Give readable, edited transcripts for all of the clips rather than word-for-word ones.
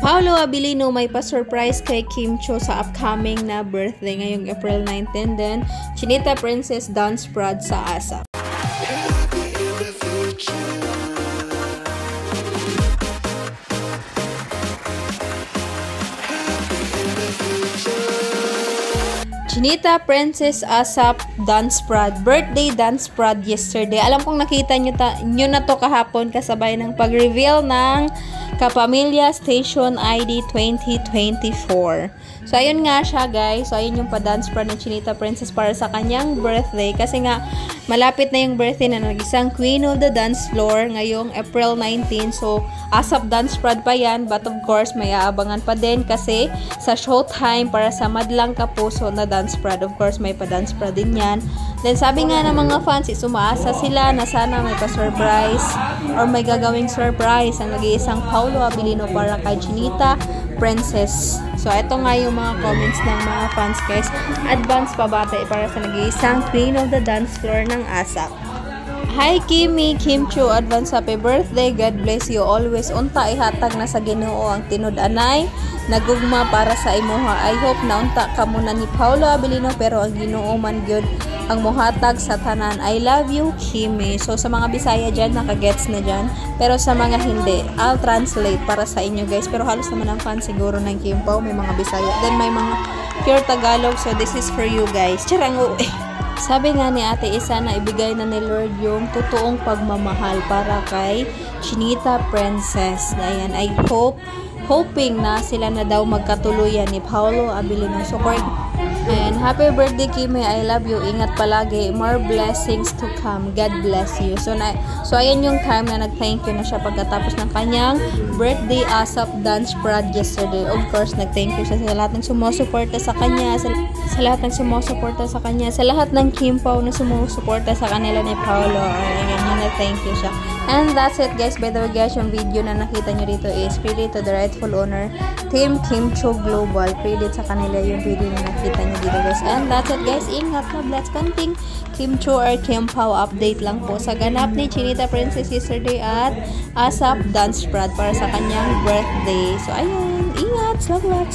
Paolo Abilino may pa-surprise kay Kim Cho sa upcoming na birthday ngayong April 19. Then, Chinita Princess dance prod sa ASAP. Chinita Princess ASAP dance prod, birthday dance prod yesterday. Alam kong nakita nyo na to kahapon kasabay ng pag-reveal ng Kapamilya Station ID 2024. So, ayun nga siya guys. So, ayun yung pa-dance prod ni Chinita Princess para sa kanyang birthday. Kasi nga, malapit na yung birthday na nag-isang Queen of the Dance Floor ngayong April 19. So, ASAP dance prod pa yan. But of course, may aabangan pa din kasi sa showtime para sa Madlang Kapuso na dance prod. Of course, may pa-dance prod din yan. Then, sabi nga ng mga fans, umaasa sila na sana may pa-surprise or may gagawing surprise ang nag-iisang Paolo Abilino para kay Chinita Princess. So, ito nga yung mga comments ng mga fans guys. Advance pabati para sa nag-iisang Queen of the Dance Floor ng ASAP. Hi Kimi, Kim Cho, advance happy birthday. God bless you always. Unta ihatag na sa Ginoo ang tinud-anay nagugma para sa imuha. I hope na unta ka muna ni Paolo Abilino pero ang Ginoo man gyud ang mohatag sa tanan. I love you Kimi. So sa mga Bisaya dyan, nakagets na dyan. Pero sa mga hindi, I'll translate para sa inyo guys. Pero halos naman ang fan siguro ng Kim Pao, may mga Bisaya. Then may mga pure Tagalog. So this is for you guys. Charango eh. Sabi nga ni Ate Isa na ibigay na ni Lord yung totoong pagmamahal para kay Chinita Princess. Ayan, I hoping na sila na daw magkatuluyan ni Paolo Abilino. So, and happy birthday Kimi, I love you. Ingat palagi. More blessings to come. God bless you. So ayan yung time na nag-thank you na siya pagkatapos ng kanyang birthday ASAP dance prod yesterday. Of course, nag-thank you siya sa lahat ng sumusuporta sa kanya, sa lahat ng sumusuporta sa kanya, sa lahat ng Kim Pao na sumusuporta sa kanila ni Paolo. Ayan yung nag-thank you siya. And that's it guys. By the way guys, yung video na nakita nyo dito is credit to the rightful owner, Team Kim Cho Global. Credit sa kanila yung video na nakita nyo dito guys. And that's it guys. Ingat na, let's continue Kim Cho or Kim Pao update lang po sa ganap ni Chinita Princess yesterday at ASAP dance prod para sa kanyang birthday. So ayun, ingat, salamat.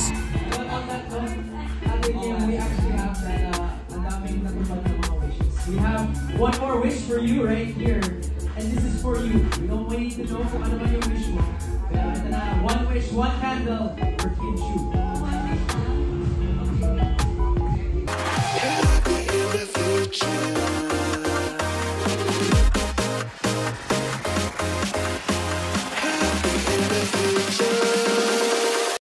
We have one more wish for you right here. And this is for you. We don't need to know kung ano ba yung wish mo. Pero ito na, one wish, one candle for Kim Cho.